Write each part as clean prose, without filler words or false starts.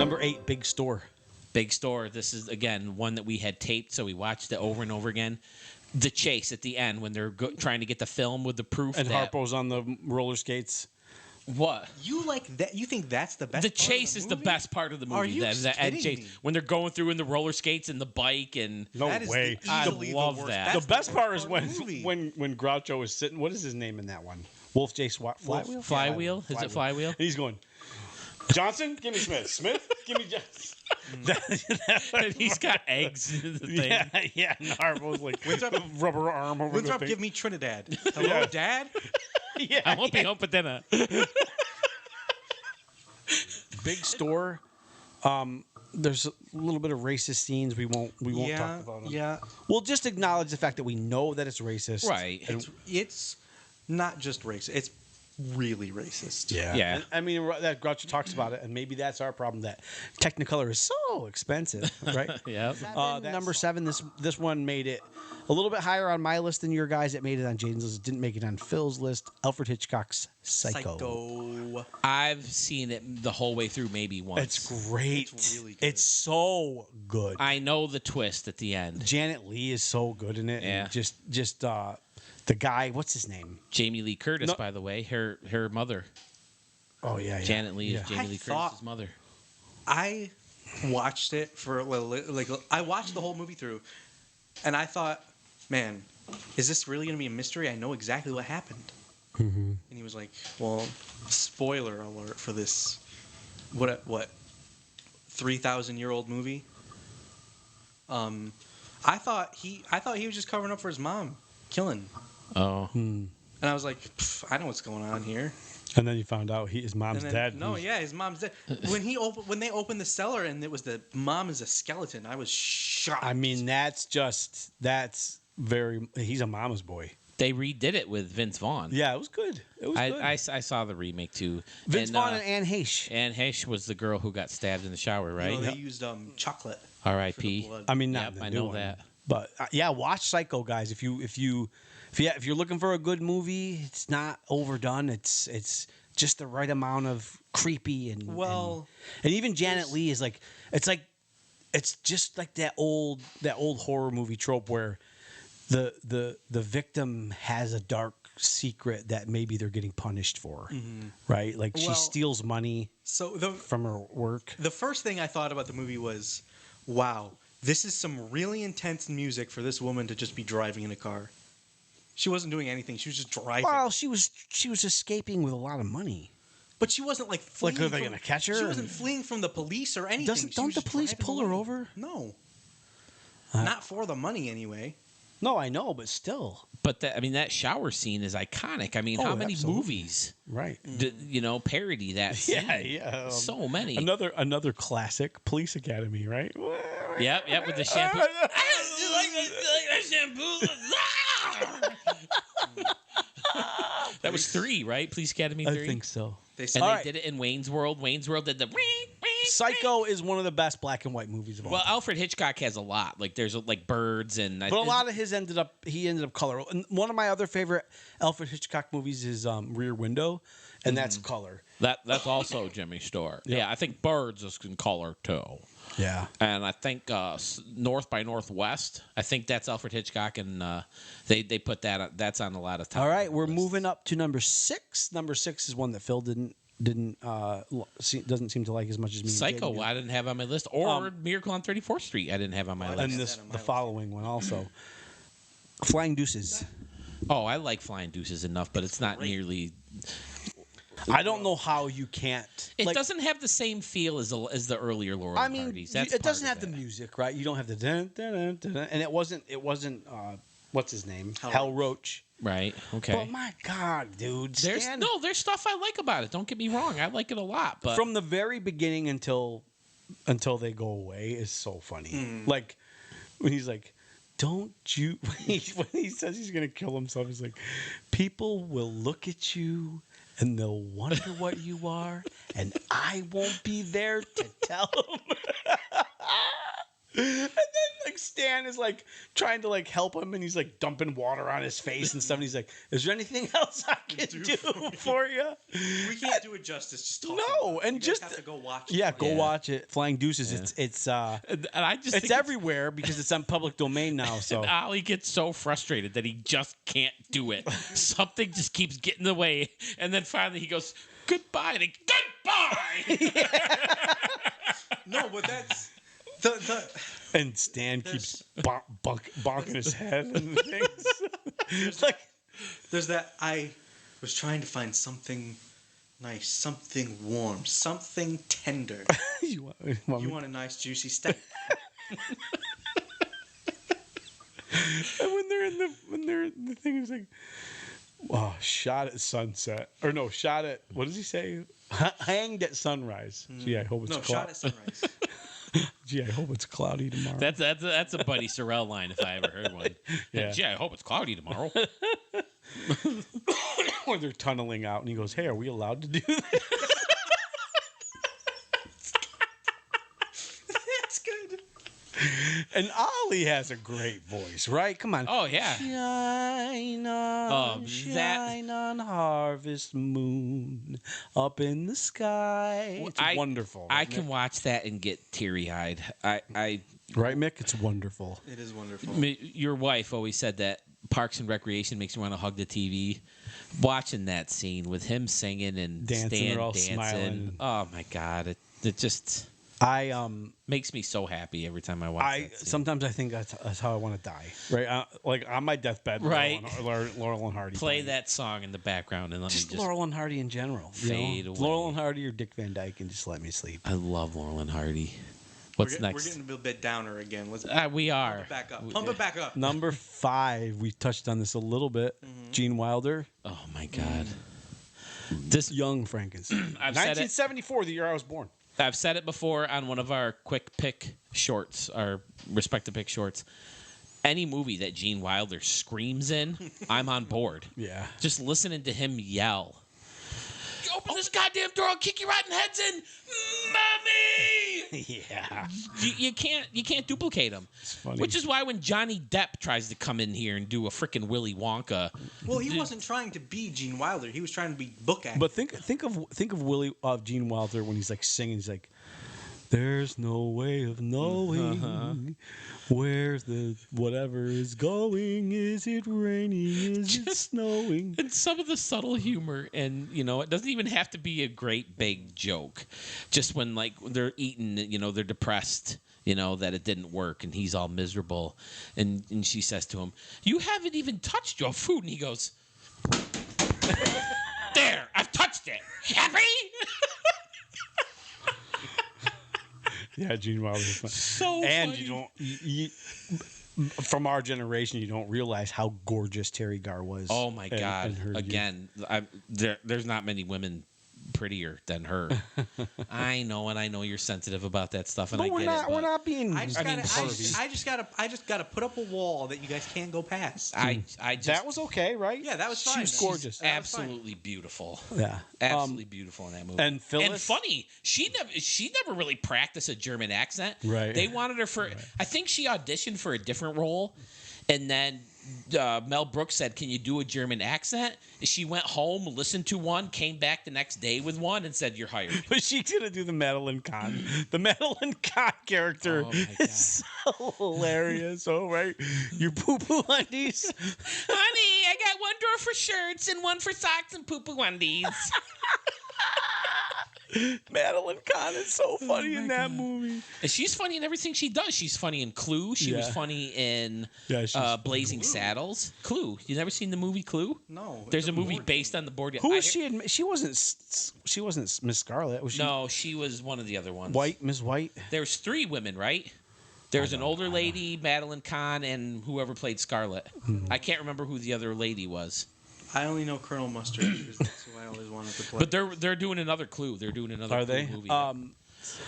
Number 8, Big Store. Big Store. This is, again, one that we had taped, so we watched it over and over again. The chase at the end when they're trying to get the film with the proof. And that, Harpo's on the roller skates. What? You like that? You think that's the best? The part chase of is the movie? best part of the movie. Are you the end kidding chase me? when they're going through in the roller skates and the bike and No That is way. easily the love worst. that. That's The best worst part is of when the movie. when Groucho is sitting. What is his name in that one? Wolf J. Flywheel. Flywheel. Is it Flywheel? And he's going, Johnson, give me Smith. Smith, give me Johnson. And he's got eggs in the thing. Yeah. And Harpo's like Winthrop- rubber arm over the Winthrop, thing. give me Trinidad. Hello, Yeah. Dad. Yeah, I won't be home for dinner. Big Store. There's a little bit of racist scenes. We won't talk about them. Yeah. We'll just acknowledge the fact that we know that it's racist. Right. And, It's not just racist. It's really racist. yeah. Yeah. And, I mean, that Groucho talks about it, and maybe that's our problem. That Technicolor is so expensive, right? Yeah. Number 7. This one made it a little bit higher on my list than your guys. It made it on Jaden's list. It didn't make it on Phil's list. Alfred Hitchcock's Psycho. I've seen it the whole way through maybe once. It's great. It's really good. It's so good. I know the twist at the end. Janet Leigh is so good in it. Yeah. And just the guy. What's his name? Jamie Lee Curtis, No. by the way, her mother. Oh yeah. Janet Leigh Yeah. is Jamie I Lee thought- Curtis's mother. I watched it for like I watched the whole movie through, and I thought, man, is this really gonna be a mystery? I know exactly what happened. And he was like, well, spoiler alert for this. What 3,000-year-old movie. I thought he was just covering up for his mom killing, Oh. and I was like, I know what's going on here. And then you found out his mom's And then, dead. No, yeah, his mom's dead. When they opened the cellar and it was the mom is a skeleton, I was shocked. I mean, that's very. He's a mama's boy. They redid it with Vince Vaughn. Yeah, it was good. It was good. I saw the remake too. Vince And, Vaughn and Anne Heche. Anne Heche was the girl who got stabbed in the shower, You right? know, they used chocolate. R.I.P. for the blood. I mean, not Yep, in the I new know one. that. But yeah, watch Psycho, guys. If you're looking for a good movie, it's not overdone. It's just the right amount of creepy and Well, and even Janet Leigh is like it's just like that old horror movie trope where the victim has a dark secret that maybe they're getting punished for, right? Like she Well- steals money so from her work. the first thing I thought about the movie was, wow, this is some really intense music for this woman to just be driving in a car. She wasn't doing anything. She was just driving. Well, she was escaping with a lot of money. But she wasn't like fleeing. are they from- gonna catch her? She wasn't fleeing from the police or anything. She Don't was the just police driving pull her away. over? No. Not for the money, anyway. No, I know, but still, But that shower scene is iconic. I mean, Oh, how many absolutely. movies, right? parody that scene? Yeah. So many. Another classic, Police Academy, right? Yep, with the shampoo. You like that shampoo? That was 3, right? Police Academy 3. I think so. They And said, they All right. did it in Wayne's World. Wayne's World did the. Psycho is one of the best black and white movies of all. Well, Alfred Hitchcock has a lot. Like there's like birds and. But a lot of his ended up color. And one of my other favorite Alfred Hitchcock movies is Rear Window, and that's color. That's also Jimmy Stewart. Yeah, I think Birds is in color too. Yeah. And I think North by Northwest. I think that's Alfred Hitchcock, and they put that. That's on a lot of time. All right, we're moving up to number 6. Number 6 is one that Phil doesn't seem to like as much as me. and Psycho, Jaden do. I didn't have on my list, or Miracle on 34th Street. I didn't have on my list. And the following one also. Flying Deuces. Oh, I like Flying Deuces enough, but it's not nearly. I don't know how you can't. It doesn't have the same feel as the earlier Laurel and Hardy's. That's it doesn't part have of the it. music, right? You don't have the dun, dun, dun, dun, dun, and it wasn't. What's his name? Hal Roach. Right. Okay. But my God, dude, There's stuff I like about it. Don't get me wrong, I like it a lot. But from the very beginning until they go away is so funny. Like when he's like, "Don't you?" When he says he's gonna kill himself, he's like, "People will look at you and they'll wonder what you are, and I won't be there to tell them." And then like Stan is like trying to like help him, and he's like dumping water on his face and stuff. And he's like, "Is there anything else I can do for you?" We can't do it justice. Just talking No, about it. and You guys just have to go watch. it. Yeah, go Yeah. watch it. Flying Deuces. Yeah. It's And I just it's think everywhere because it's on public domain now. So And Ollie gets so frustrated that he just can't do it. Something just keeps getting in the way, and then finally he goes, "Goodbye," and he, "Goodbye." No, but that's the and Stan keeps bonking his head and things. It's like there's that. I was trying to find something nice, something warm, something tender. you want You want a nice juicy steak? And when they're in the thing, it's like, oh, shot at sunset, or no, shot at, what does he say? Hanged at sunrise. Gee, I hope it's No, shot at sunrise. Gee, I hope it's cloudy tomorrow. That's a Buddy Sorrell line if I ever heard one. Yeah. Gee, I hope it's cloudy tomorrow. Or they're tunneling out, and he goes, "Hey, are we allowed to do that?" That's good. And Ollie has a great voice, right? Come on. Oh yeah. Shine on, Oh, that- shine on harvest moon up in the sky. It's wonderful. I isn't can watch that and get teary eyed. it? Right, Mick? It's wonderful. It is wonderful. Your wife always said that Parks and Recreation makes you want to hug the TV. Watching that scene with him singing and Dancing, Stan they're all dancing. smiling. Oh my God. It just I makes me so happy every time I watch that scene. sometimes I think that's how I want to die. Right, like on my deathbed. Right. Laurel and Hardy. Play that song in the background and let Just me just. Laurel and Hardy in general. fade away. Laurel and Hardy or Dick Van Dyke, and just let me sleep. I love Laurel and Hardy. What's We're next? getting a bit downer again. Let's We are. pump it back up. Pump it back up. Number 5, we touched on this a little bit. Gene Wilder, Oh my God. This Young Frankenstein. I've said it. 1974, the year I was born. I've said it before on one of our quick pick shorts, our respective pick shorts. Any movie that Gene Wilder screams in, I'm on board. Yeah. Just listening to him yell. You open this goddamn door, I'll kick your rotten heads in, mommy. Yeah. You can't duplicate him. It's funny. Which is why when Johnny Depp tries to come in here and do a freaking Willy Wonka, Well, he wasn't trying to be Gene Wilder. He was trying to be book actor. But think of Gene Wilder when he's like singing. He's like, "There's no way of knowing where the whatever is going. Is it raining? Is it snowing?" and some of the subtle humor, and it doesn't even have to be a great big joke. Just when like they're eating, they're depressed, that it didn't work, and he's all miserable, and she says to him, "You haven't even touched your food," and he goes, "There, I've touched it. Happy?" Yeah, Gene Wilder. So And funny. you don't. From our generation, you don't realize how gorgeous Terry Garr was. Oh my in- God! in her youth. Again, there's not many women prettier than her. I know, and I know you're sensitive about that stuff, and But I get we're not. it. We're but not being. I just I mean, gotta, pervy. I just gotta put up a wall that you guys can't go past. I just that was okay, right? Yeah, that was She fine. was She's gorgeous. That was fine. absolutely beautiful. Yeah. Absolutely beautiful in that movie. and Phyllis- and funny. She never really practiced a German accent. Right. They wanted her for. I think she auditioned for a different role, and then Mel Brooks said, "Can you do a German accent?" And she went home, listened to one, came back the next day with one, and said, "You're hired." But she's gonna do the Madeline Kahn. The Madeline Kahn character Oh, my is so hilarious. Oh right, your poo poo undies. Honey, I got one drawer for shirts and one for socks and poo-poo undies. Madeline Kahn is so funny in that movie. And she's funny in everything she does. She's funny in Clue. She was Yeah. funny in Yeah, she's Blazing Saddles. Clue. You never seen the movie Clue? No, There's it's a movie board based on the board game. Who was she? She wasn't. She wasn't Miss Scarlet. Was she? No, she was one of the other ones. White. Miss White. There's 3 women, right? There's an older lady, Madeline Kahn, and whoever played Scarlet. I can't remember who the other lady was. I only know Colonel Mustard because that's who I always wanted to play. But they're doing another Clue. They're doing another Are Clue they? movie.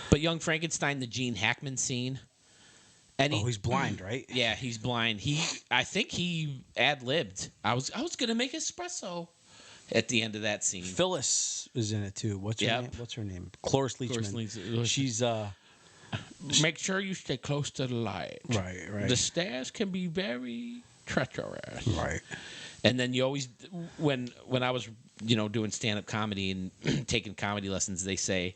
But Young Frankenstein, the Gene Hackman scene. And Oh, he's blind, right? Yeah, he's blind. I think he ad-libbed. I was gonna make espresso at the end of that scene. Phyllis is in it too. What's her Yep. name? What's her name? Cloris Leachman. Cloris Leachman. She's make sure you stay close to the light. Right. The stairs can be very treacherous. Right. And then you always, when I was, doing stand-up comedy and taking comedy lessons, they say,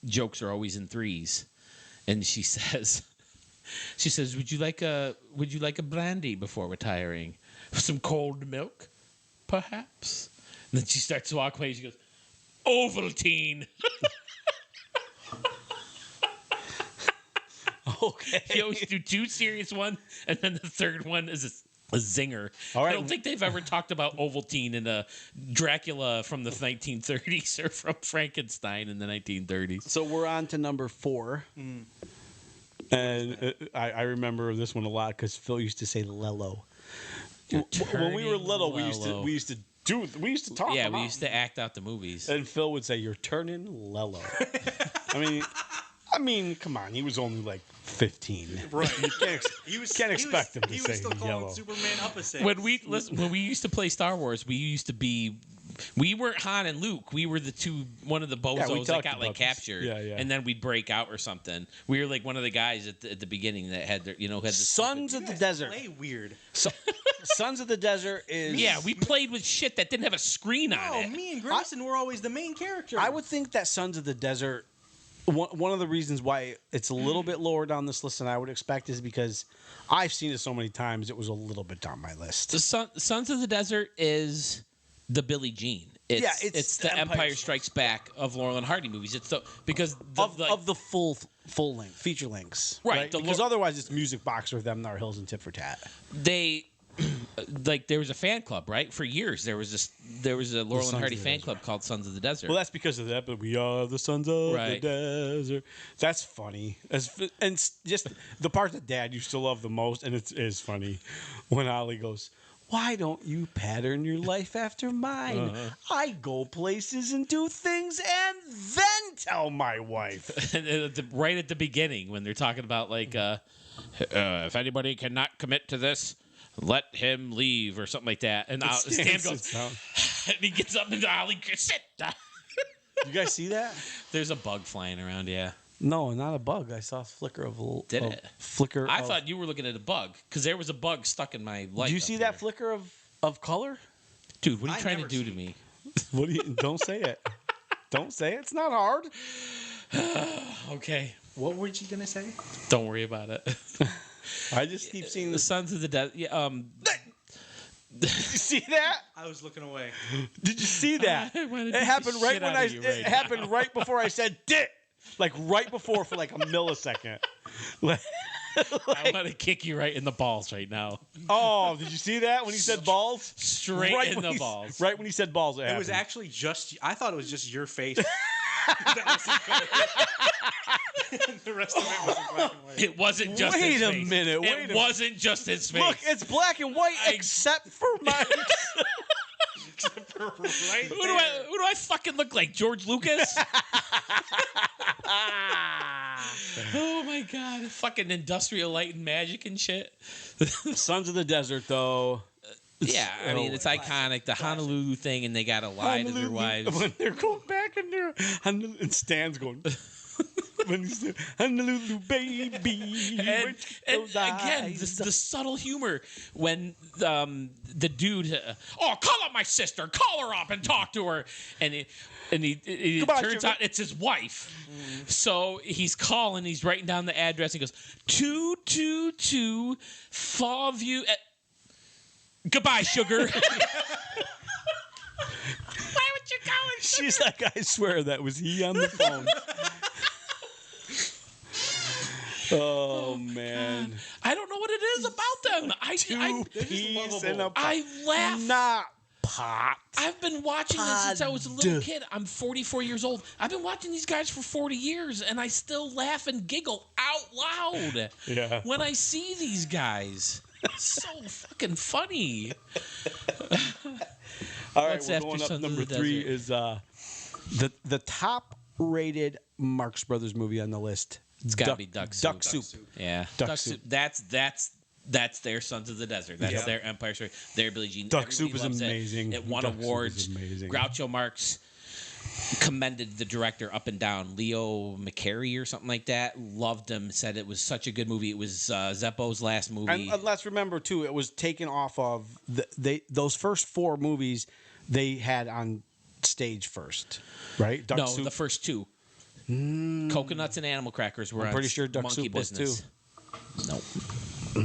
jokes are always in threes. And she says, would you like a brandy before retiring? Some cold milk, perhaps? And then she starts to walk away. She goes, Ovaltine. Okay. You always do two serious ones, and then the third one is a zinger. All right. I don't think they've ever talked about Ovaltine in a Dracula from the 1930s or from Frankenstein in the 1930s. So we're on to number 4. And I remember this one a lot because Phil used to say Lello. When we were little, we used to talk. Yeah, about we used to act out the movies. And Phil would say, "You're turning Lello." I mean, come on. He was only like 15. Right. You can't expect him to he say was still calling yellow. Superman opposite. When we used to play Star Wars, we weren't Han and Luke. We were one of the bozos that got like captured. Yeah. And then we'd break out or something. We were like one of the guys at the beginning that had the Sons of the Desert. Play weird. Sons of the Desert is. Yeah, we played with shit that didn't have a screen on No, it. me and Grayson were always the main character. I would think that Sons of the Desert. One of the reasons why it's a little bit lower down this list than I would expect is because I've seen it so many times. It was a little bit down my list. The Sons of the Desert is the Billie Jean. It's the Empire Strikes Back of Laurel and Hardy movies. It's because of the full length feature lengths, Right, Because otherwise, it's Music Box or Them Nar Hills and Tit for Tat. They there was a fan club, right? For years there was a Laurel and Hardy fan club called Sons of the Desert. Well, that's because of that. But we are the Sons of Right. the Desert. That's funny. And just the part that Dad used to love the most, and it is funny when Ollie goes, "Why don't you pattern your life after mine? I go places and do things and then tell my wife." Right at the beginning when they're talking about like if anybody cannot commit to this, let him leave or something like that. And Stan goes, and he gets up and Ollie, sit down. You guys see that? There's a bug flying around, yeah. No, not a bug. I saw a flicker of a Did it? flicker. I thought you were looking at a bug because there was a bug stuck in my light. Do you see that flicker of color? Dude, what are you I've trying to never do to seen me? What do you? Don't say it. Don't say it. It's not hard. Okay. What were you gonna say? Don't worry about it. I just keep seeing The this. Sons of the Desert. Yeah, Did you see that? I was looking away. Did you see that? I wanna It beat the happened right shit when out of you right it happened now. right before I said "dit." Like right before for like a millisecond. Like, I want to kick you right in the balls right now. oh, did you see that when he said balls? Straight Right in when the he- balls. Right when he said balls, It was happened. actually just. I thought it was just your face. That was in color. The rest of it was in black and white. It wasn't just Wait his a face. minute, wait a It minute. wasn't just his face. Look, it's black and white except for my. Right who do I fucking look like? George Lucas? Oh my god. Fucking Industrial Light and Magic and shit. Sons of the Desert, though. Yeah, I mean, it's iconic. The Honolulu thing, and they got to lie to their Honolulu, wives. when they're going back and they're and Stan's going. When he's there, Honolulu baby. And with those again, eyes. the subtle humor when the dude, call up my sister, call her up and talk to her, and it Goodbye, turns sugar. out it's his wife. So he's calling, he's writing down the address. He goes 222 Fallview. Goodbye, sugar. Why would you call it? She's like, I swear that was he on the phone. Oh man! I don't know what it is about them. Two peas and a I laugh. not pot. I've been watching this since I was a little kid. I'm 44 years old. I've been watching these guys for 40 years, and I still laugh and giggle out loud Yeah. when I see these guys. So fucking funny. All right, What's we're after going up. Sons of Number the 3 Desert? is the top rated Marx Brothers movie on the list. It's got to be Duck Soup. Duck Soup. Yeah, Duck Soup. That's their Sons of the Desert. That's their Empire Story. Their Billie Jean. Duck Everybody Soup is loves amazing. It won Duck Soup is awards. amazing. Groucho Marx commended the director up and down. Leo McCarey or something like that. Loved him. Said it was such a good movie. It was Zeppo's last movie. And let's remember too, it was taken off of those first 4 movies they had on stage first, right? Duck no, Soup. the first 2. Coconuts and Animal Crackers were I'm on pretty sure Duck Monkey Soup was Business. Nope.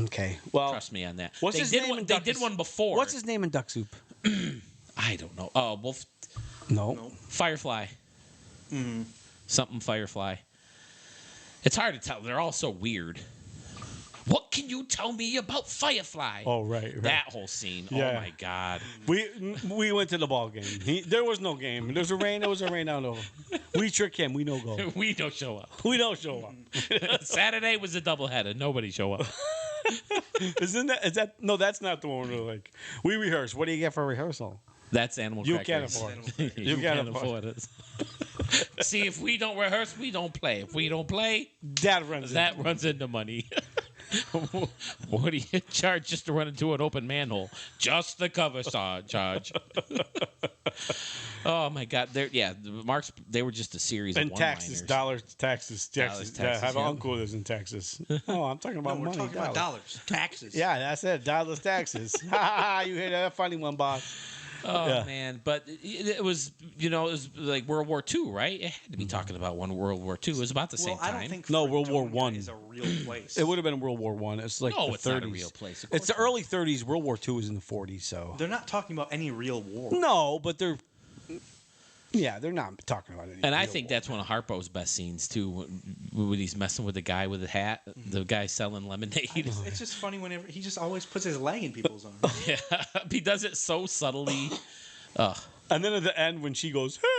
Okay. Well, Trust me on that. what's They his did name one, in they Duck did Soup? one before. What's his name in Duck Soup? I don't know. Oh, well, No. Firefly. Something Firefly. It's hard to tell. They're all so weird. What can you tell me about Firefly? Oh, right. That whole scene. Yeah. Oh my God. We went to the ball game. There was no game. There was a rain. There was a rain out over. We trick him. We no go. We don't show up. We don't show up. Saturday was a doubleheader. Nobody show up. Is that? No, that's not the one. We're like, we rehearse. What do you get for rehearsal? That's Animal You Crackers. can't afford it. You can't can't afford it. See, if we don't rehearse, we don't play. If we don't play, That runs. that runs into money. What do you charge just to run into an open manhole? Just the cover charge. Oh my God! The Marks. They were just a series And of taxes, one-liners. Taxes. Taxes, I have an yeah. uncle that lives in Texas. Oh, I'm talking No, about we're money. talking about dollars, taxes. Yeah, that's it. Dollars, taxes. Ha ha ha! You hear that funny one, boss? Oh Yeah. man! But it was, it was like World War II, right? It had to be talking about World War II. It was about the same Well, I time. don't think No, World War Fredonia One. is a real place. It would have been World War One. It's like No, the it's 30s. not a real place. Of It's the course not. early 30s. World War II was in the 40s. So They're not talking about any real war. no, but they're. Yeah, they're not talking about any. And I real think war. that's one of Harpo's best scenes too, when he's messing with the guy with the hat, the guy selling lemonade. It's just funny whenever he just always puts his leg in people's arms. Yeah, he does it so subtly. Ugh. And then at the end, when she goes, "Hail,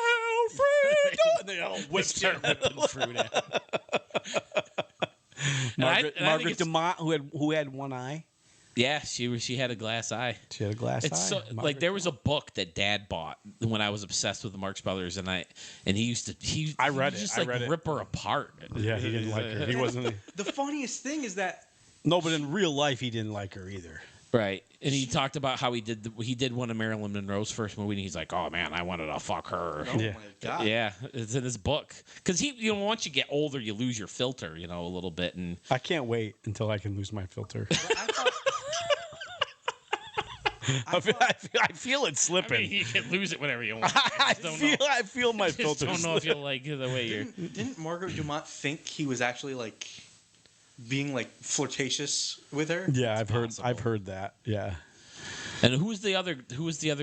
hail, freedom!" and they all whip Start whipping fruit at him. Margaret, and I think Margaret it's- Dumont, who had one eye. Yeah, she had a glass eye. She had a glass It's eye. so, Margaret like there was a book that Dad bought when I was obsessed with the Marx Brothers, and he used to I read he it. just I like read it. rip her apart. Yeah, he didn't like her. He wasn't. The funniest thing is that No, but in real life, he didn't like her either. Right, and he talked about how he did one of Marilyn Monroe's first movie, and he's like, "Oh man, I wanted to fuck her." oh Yeah. my god, Yeah, it's in his book because once you get older, you lose your filter, a little bit, and I can't wait until I can lose my filter. I thought, I feel it I slipping. mean, you can lose it whenever you want. I just don't know. feel my Just filter. don't know if you like the way you're. didn't Margaret Dumont think he was actually like being like flirtatious with her? Yeah, I've possible. heard that. Yeah, And who was the other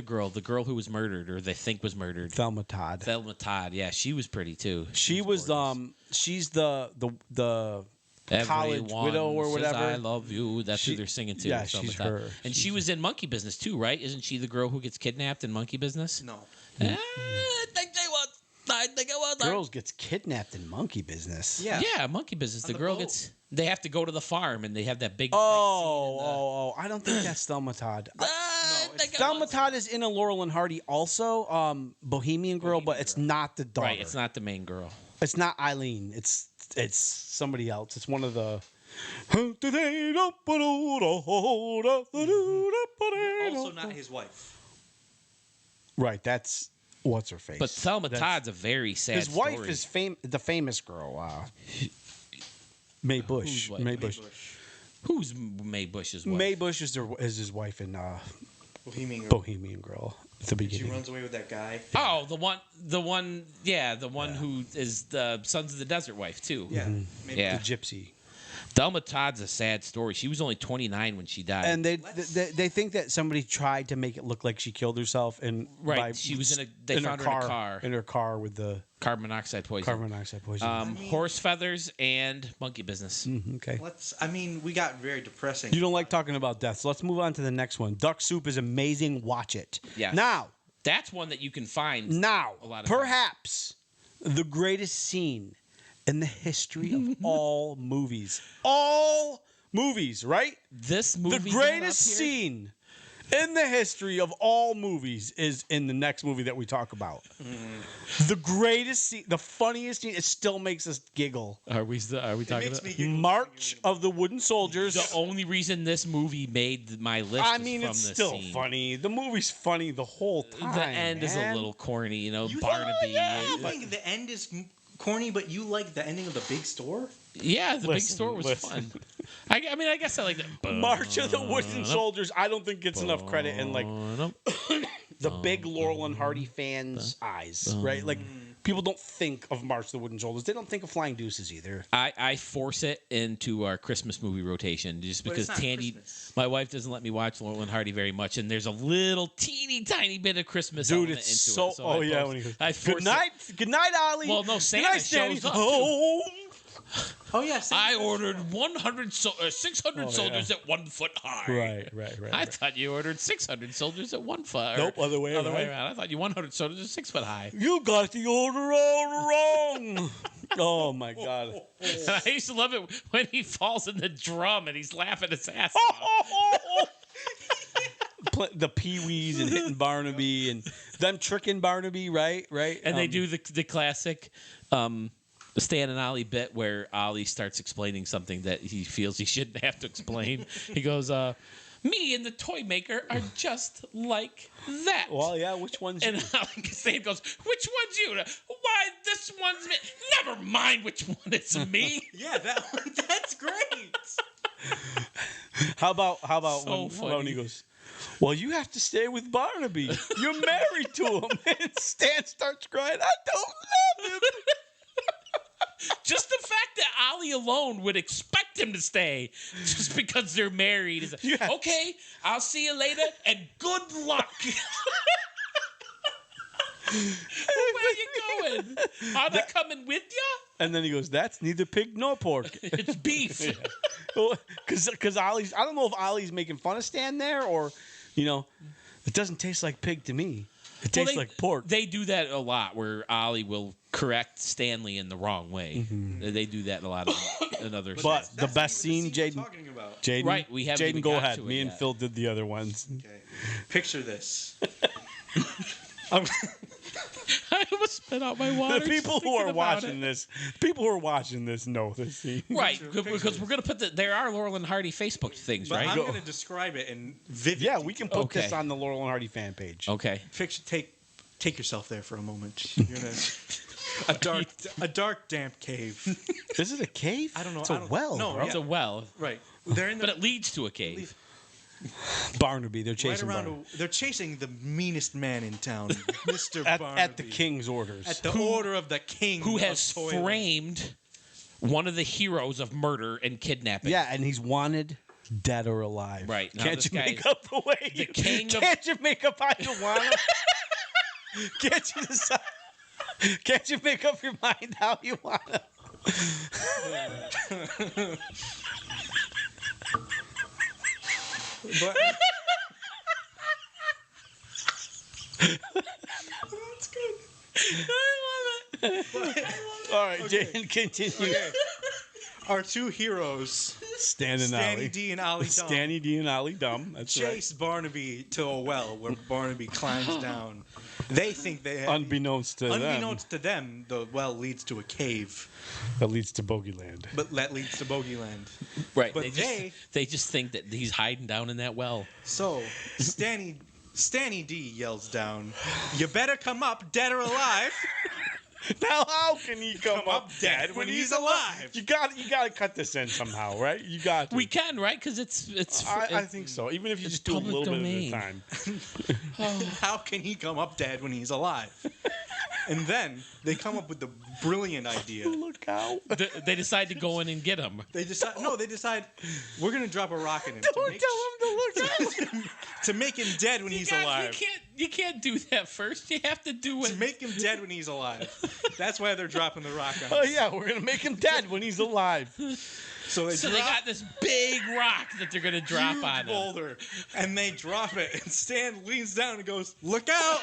girl? The girl who was murdered, or they think was murdered. Thelma Todd. Thelma Todd. Yeah, she was pretty too. She was gorgeous. she's the college Everyone widow or says, whatever. I love you. That's She- who they're singing to. yeah, Thelma she's Todd. her. And She's- she was in Monkey Business too, right? Isn't she the girl who gets kidnapped in Monkey Business? No. I think I was. Girls gets kidnapped in monkey business. Yeah. Yeah, Monkey Business. On The the girl boat. gets. They have to go to the farm, and they have that big. Oh, I don't think that's Thelma Todd. Thelma Todd is in a Laurel and Hardy also, Bohemian Girl, but it's not the daughter. Right, it's not the main girl. It's not Eileen. It's somebody else. It's one of the. Also not his wife. Right, that's what's her face. But Thelma That's- Todd's a very sad. His wife story. is the famous girl. May Bush. Whose wife? May Bush. Who's May Bush's wife? May Bush is his wife in Bohemian Girl. Bohemian Girl at the She beginning. runs away with that guy. Oh, the one, who is the Sons of the Desert wife too. Yeah. Mm-hmm. Maybe. Yeah. The gypsy. Thelma Todd's a sad story. She was only 29 when she died. And they Let's- think that somebody tried to make it look like she killed herself, and Right, she was they found her in a car. in her car with the Carbon monoxide poison. carbon monoxide poison. mean- Horse feathers and monkey business. Okay. We got very depressing. You don't like talking about death, so let's move on to the next one. Duck Soup is amazing. Watch it. Yes. That's one that you can find. Now, A lot of perhaps the greatest scene in the history of all movies. All movies, right? This movie. The greatest scene in the history of all movies is in the next movie that we talk about. The greatest scene, the funniest scene, it still makes us giggle. Are we talking makes about? me giggle. March of the Wooden Soldiers. The only reason this movie made my list I is mean, from it's the still scene. funny. The movie's funny the whole time. The end is a man. little corny, you know. You Barnaby. You think the end is corny, but you like the ending of the big store? Yeah, the big Listen, store was listen. fun. I mean, I guess I like that. March of the Wooden Soldiers. I don't think gets enough credit in like the big Laurel and Hardy fans' eyes, right? Like people don't think of March of the Wooden Soldiers. They don't think of Flying Deuces either. I force it into our Christmas movie rotation just But because it's not Tandy, Christmas. my wife, doesn't let me watch Laurel and Hardy very much, and there's a little teeny tiny bit of Christmas Dude, element it's into so. it. Oh I yeah, force- when he goes, I force good night, Ollie. Well, no, Good Santa night, Stanley. shows up, too. Oh, Oh yeah, I ordered 600 Oh, soldiers at 1 foot high. right. I thought you ordered 600 soldiers at 1 foot. Nope, other way around. I thought you 100 soldiers at 6 foot high. You got the order all wrong. Oh my god. And I used to love it when he falls in the drum and he's laughing his ass off. The Pee-wees and hitting Barnaby and them tricking Barnaby, right? And they do the classic Stan and Ollie bit where Ollie starts explaining something that he feels he shouldn't have to explain. He goes, me and the toy maker are just like that. Well, yeah. Which one's And you? Stan goes, which one's you? Why, this one's me. Never mind which one is me. Yeah, that's great. How about So when he funny. goes? Well, you have to stay with Barnaby. You're married to him. And Stan starts crying. I don't love him. Just the fact that Ollie alone would expect him to stay just because they're married is Yeah. okay, I'll see you later and good luck. Where are you going? Are they coming with you? And then he goes, "That's neither pig nor pork." It's beef. Because Ollie's, I don't know if Ollie's making fun of Stan there or, it doesn't taste like pig to me. It tastes like pork. They do that a lot where Ollie will correct Stanley in the wrong way. They do that a lot in other But scenes. the best scene, we're Jaden. talking about. Jaden, Right, we haven't even Jaden, go got ahead. to it Me and yet. Phil did the other ones. Okay. Picture this. I almost spit out my water. The people just who are thinking about watching it. this know this scene. Right, Picture because we're going to put there are Laurel and Hardy Facebook things, But right? I'm Go. going to describe it in vivid. Yeah, we can put Okay. this on the Laurel and Hardy fan page. Okay. Picture, take yourself there for a moment. You're in a dark, damp cave. Is it a cave? I don't know. It's I a don't- well. no, bro. It's a well, Right. They're in but the it leads to a cave. Barnaby. They're right chasing around. Barnaby. They're chasing the meanest man in town, Mr. Barnaby. At the king's orders. At the order of the king, Who of has Toyland. framed one of the heroes of murder and kidnapping. Yeah, and he's wanted dead or alive. Right. Now Can't this you guy make is up the way? the king of- Can't you make up how you want him? Can't you decide? Can't you make up your mind how you want him? But, All right, Jaden, continue. our two heroes, Stan and Stanny Ollie. D and Ollie Dumb, Stanny D and Ollie Dumb. That's right. chase Barnaby to a well where Barnaby climbs down. They think they have. Unbeknownst to Unbeknownst to them, the well leads to a cave, them, that leads to Bogeyland. but that leads to Bogeyland. Right. But They just think that he's hiding down in that well. So, Stanny D yells down, "You better come up, dead or alive." Now, how can he come up dead when he's alive? You got to cut this in somehow, right? You got to. We can, right? Because it's. I think so. Even if you it's just do a public little domain. bit at a time. How can he come up dead when he's alive? And then they come up with the brilliant idea. Look out! They decide to go in and get him. They decide we're gonna drop a rock in him Don't tell him to look out. to make him dead when he's Guys, alive. You can't do that first. You have to do To it. make him dead when he's alive. That's why they're dropping the rock on him. Oh yeah, we're gonna make him dead when he's alive. So they So drop they got this big rock that they're gonna drop huge on him. boulder, and they drop it, and Stan leans down and goes, "Look out!"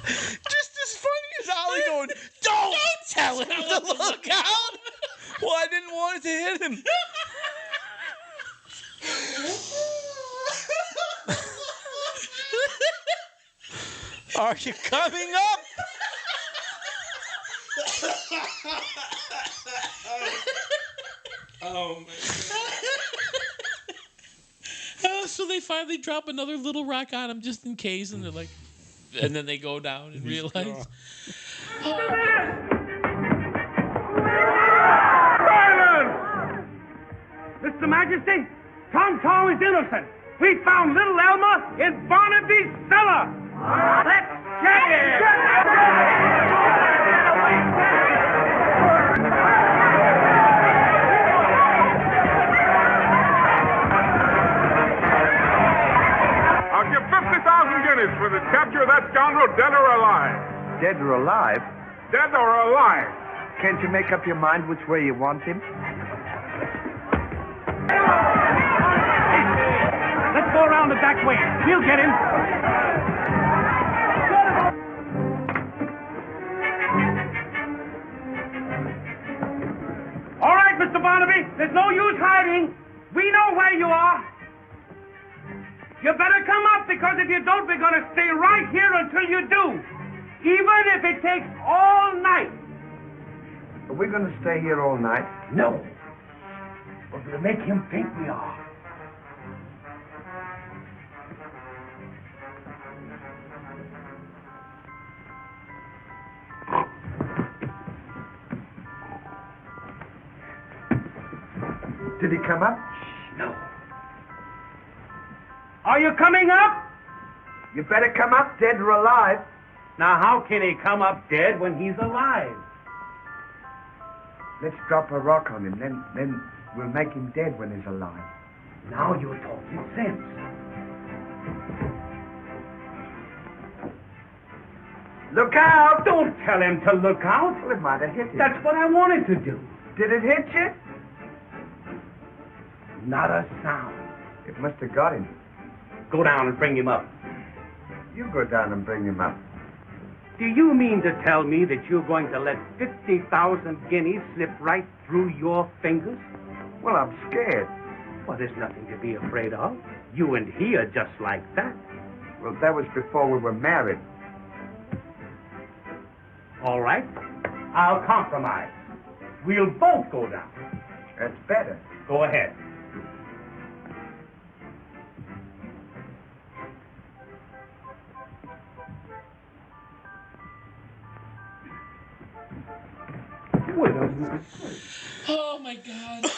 Just as funny as Ollie going, "Don't tell him to look out." Well, I didn't want it to hit him. Are you coming up? Oh my God. So they finally drop another little rock on him just in case, and they're like, and then they go down and realize. Silence! Mr. Majesty, Tom Tom is innocent. We found little Elma in Barnaby's cellar. Let's check it! I'll give 50,000 guineas for the capture of that scoundrel, dead or alive. Dead or alive? Dead or alive. Can't you make up your mind which way you want him? Let's go around the back way. We'll get him. All right, Mr. Barnaby. There's no use hiding. We know where you are. You better come up, because if you don't, we're going to stay right here until you do. Even if it takes all night. Are we going to stay here all night? No. We're going to make him think we are. Did he come up? No. Are you coming up? You better come up, dead or alive. Now, how can he come up dead when he's alive? Let's drop a rock on him, then we'll make him dead when he's alive. Now you're talking sense. Look out! Don't tell him to look out. Well, it might have hit him. That's what I wanted to do. Did it hit you? Not a sound. It must have got him. Go down and bring him up. You go down and bring him up. Do you mean to tell me that you're going to let 50,000 guineas slip right through your fingers? Well, I'm scared. Well, there's nothing to be afraid of. You and he are just like that. Well, that was before we were married. All right. I'll compromise. We'll both go down. That's better. Go ahead. Oh my God.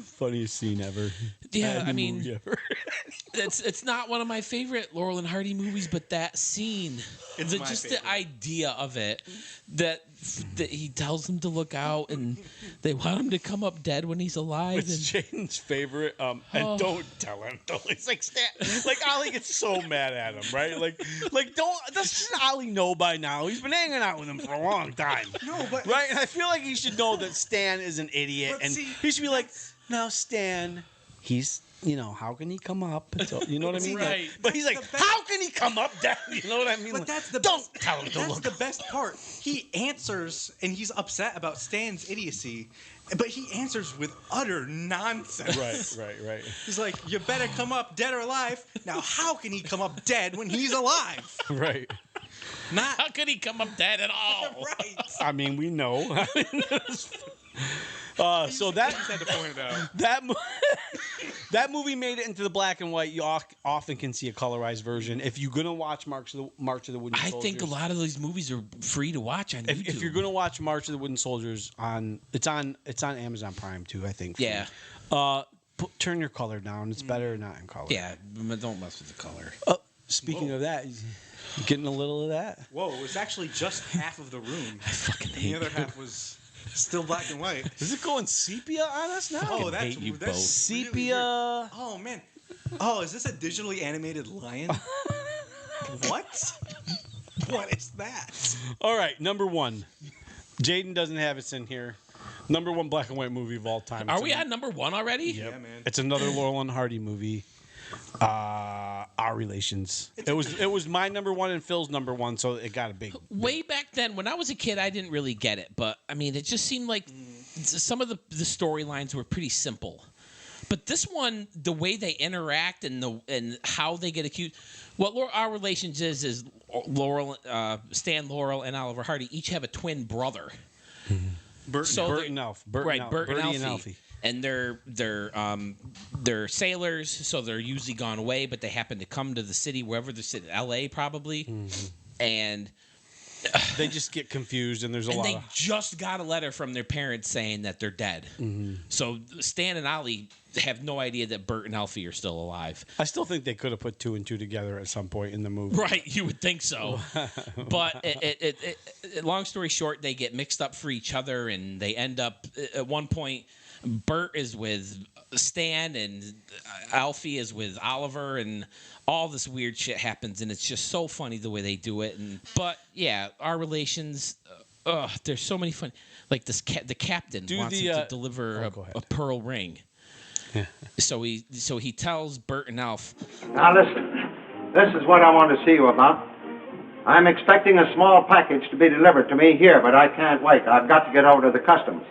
Funniest scene ever. Yeah, Any I mean, movie ever. it's not one of my favorite Laurel and Hardy movies, but that scene, It's my just favorite. the idea of it, that he tells them to look out, and they want him to come up dead when he's alive. It's And Jaden's favorite. And don't tell him. It's like like Ollie gets so mad at him, right? Like don't. Doesn't Ollie know by now? He's been hanging out with him for a long time. No, but Right, and I feel like he should know that Stan is an idiot, But and see, he should be like, "Now, Stan, he's, how can he come up? You know what I mean? Like, Right. but he's like, That's the best- how can he come up down? You know what I mean? But Like, that's the don't best, tell him to that's look. the best part. He answers, and he's upset about Stan's idiocy, but he answers with utter nonsense. Right. He's like, "You better come up dead or alive." Now, how can he come up dead when he's alive? Right. Not how could he come up dead at all? right. I mean, we know. So I that just had to point it out. that movie made it into the black and white. You often can see a colorized version. If you're gonna watch March of the Wooden I Soldiers, think a lot of these movies are free to watch on YouTube. If you're gonna watch March of the Wooden Soldiers it's on Amazon Prime too, I think. Yeah. Turn your color down. It's better not in color. Yeah, but don't mess with the color. Speaking of that, you getting a little of that. Whoa, it was actually just half of the room. I fucking And the hate other you. half was still black and white. Is it going sepia on us now? Oh, that's hate you that's both. really Sepia. weird. Oh man. Oh, is this a digitally animated lion? What? What is that? All right, number one. Jaden doesn't have it in here. Number one black and white movie of all time. Are It's we a- on number one already? Yep. Yeah, man. It's another Laurel and Hardy movie. Our Relations. It was my number one and Phil's number one, so it got a big. Way back then, when I was a kid, I didn't really get it, but I mean, it just seemed like some of the storylines were pretty simple. But this one, the way they interact and how they get accused, what Our Relations is Stan Laurel, and Oliver Hardy each have a twin brother. Bert, So Bert they're- and Alf. Bert and Bertie Alfie. And they're sailors, so they're usually gone away, but they happen to come to the city, wherever they're sitting, L.A. probably, and They just get confused, and there's a lot they of... just got a letter from their parents saying that they're dead. So Stan and Ollie have no idea that Bert and Alfie are still alive. I still think they could have put 2 and 2 together at some point in the movie. Right, you would think so. But long story short, they get mixed up for each other, and they end up at one point. Bert is with Stan, and Alfie is with Oliver, and all this weird shit happens, and it's just so funny the way they do it. But yeah, our relations. There's so many fun. Like this, the captain wants him to deliver a pearl ring. Yeah. So he tells Bert and Alf. Now listen, this is what I want to see you about. I'm expecting a small package to be delivered to me here, but I can't wait. I've got to get over to the customs.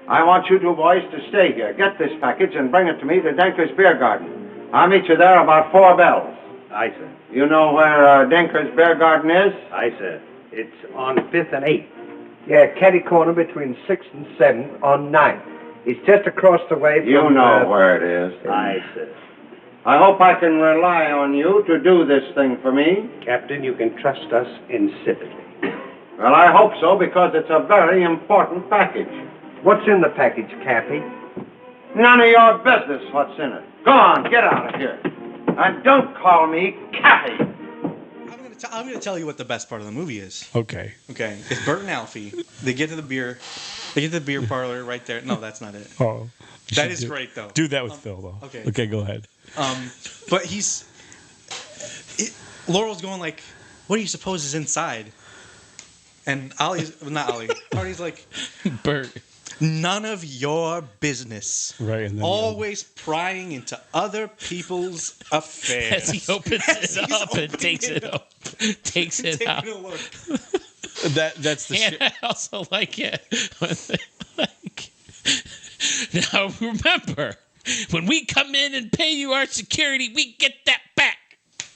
I want you 2 boys to stay here. Get this package and bring it to me to Denker's Beer Garden. I'll meet you there about 4 bells. Aye, sir. You know where Denker's Beer Garden is? Aye, sir. It's on 5th and 8th. Yeah, catty corner between 6th and 7th on 9th. It's just across the way from... You know where it is. Aye, sir. I hope I can rely on you to do this thing for me. Captain, you can trust us insipidly. Well, I hope so, because it's a very important package. What's in the package, Cappy? None of your business what's in it. Go on, get out of here. And don't call me Cappy. I'm going to tell you what the best part of the movie is. Okay. Okay, it's Bert and Alfie. They get to the beer parlor right there. No, that's not it. Oh. That is great, though. Do that with Phil, though. Okay. Okay, go ahead. But Laurel's going like, what do you suppose is inside? And Hardy's like, Bert. None of your business. Right. And then Always prying into other people's affairs. As he opens it up and takes it up. Takes it out. Taking a look. That's the And shit. I also like it when they like. Now remember, when we come in and pay you our security, we get that back.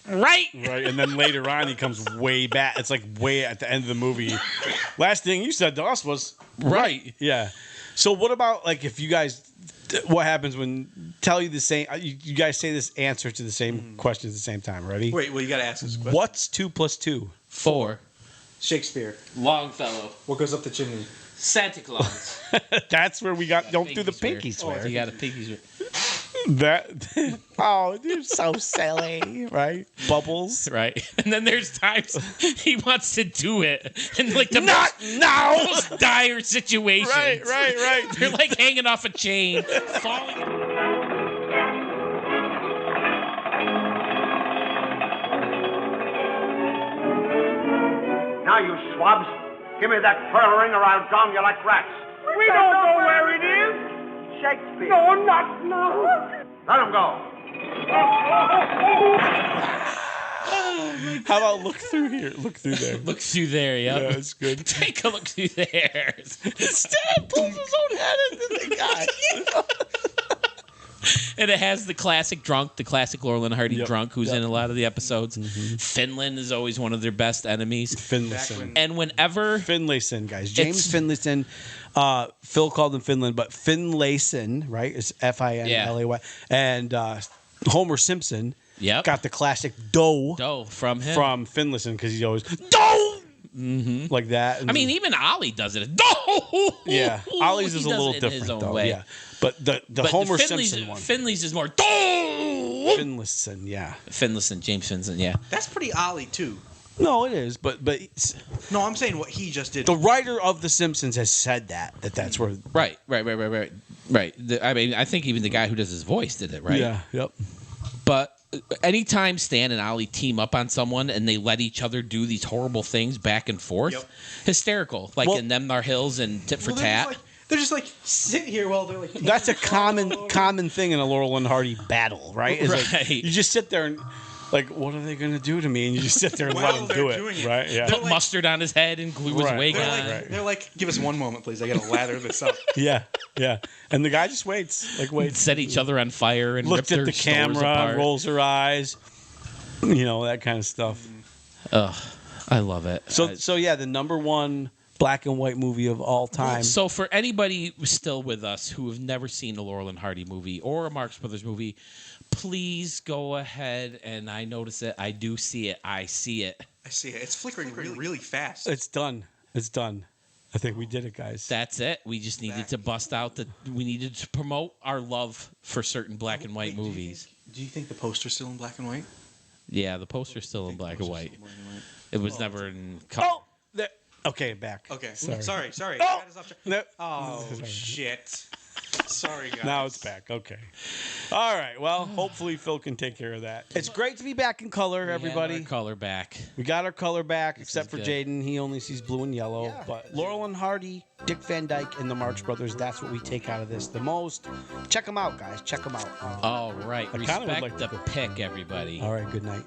Right? Right, and then later on he comes way back. It's like way at the end of the movie. Last thing you said to us was Right. Yeah. So what about like if you guys, what happens when tell you the same? You guys say this answer to the same question at the same time. Ready? Wait, well, you got to ask this question. What's 2 + 2? 4. Shakespeare. Longfellow. What goes up the chimney? Santa Claus. That's where we got. Don't do the pinky swear. swear. You got a pinky swear. That. Oh, you're so silly, right? Bubbles. Right. And then there's times he wants to do it. And like the Not now. most dire situations. Right. They're like hanging off a chain, falling. Now, you swabs, give me that pearl ring or I'll drown you like rats. We don't know where it is. Shakespeare. No, not now. Let him go. How about look through here? Look through there. Look through there, Yeah, yeah. it's good. Take a look through there. Stan pulls his own head into the guy. And it has the classic Laurel and Hardy Yep, drunk, who's yep. in a lot of the episodes. Finland is always one of their best enemies. Finlayson. And whenever Finlayson, guys. James It's- Finlayson. Phil called him Finland, but Finlayson, right? It's Finlay. And Homer Simpson Yep. got the classic dough from him. from Finlayson because he's always dough like that. I mean, even Ollie does it. No! yeah, Ollie's is He a does little it in his different own though. way. Yeah, but the But Homer Finley's, Simpson one, Finley's is more. Finlayson, yeah. Finlayson, James Finlayson, yeah. That's pretty Ollie, too. No, it is, but it's, No, I'm saying what he just did. the writer of The Simpsons has said that's where. Right. I mean, I think even the guy who does his voice did it, right? Yeah. Yep. But anytime Stan and Ollie team up on someone and they let each other do these horrible things back and forth, Yep. hysterical. Like Well- in Them Thar Hills and Tit for Tat. They're just like sit here while they're like. That's a common thing in a Laurel and Hardy battle, right? It's like, Right. you just sit there and like, what are they gonna do to me? And you just sit there and let While them they're do doing it, it. right? Yeah. Put mustard on his head and glue his Right, wig They're on. like, Right. they're like, give us one moment, please. I gotta lather this up. Yeah. And the guy just waits, Set each other on fire and looked rip at their the stores camera, apart. rolls her eyes, that kind of stuff. Ugh. I love it. So yeah, the number one black and white movie of all time. So for anybody still with us who have never seen a Laurel and Hardy movie or a Marx Brothers movie, please go ahead and I notice it. I do see it. I see it. I see it. It's flickering really fast. It's done. It's done. I think we did it, guys. That's it. We just needed to bust out we needed to promote our love for certain black and white movies. Do you think the poster's still in black and white? Yeah, the poster's still in black and white. It was never in color. Oh, there. Okay, back. Okay. Sorry. Sorry. Oh! No. Oh, shit. Sorry, guys. Now it's back. Okay. All right. Well, hopefully Phil can take care of that. It's great to be back in color, everybody. We got our color back. We got our color back, This except is for good. Jaden. He only sees blue and yellow. But Laurel and Hardy, Dick Van Dyke, and the Marx Brothers, that's what we take out of this the most. Check them out, guys. Check them out. All right. I kinda would Respect like the to go- pick, everybody. All right. Good night.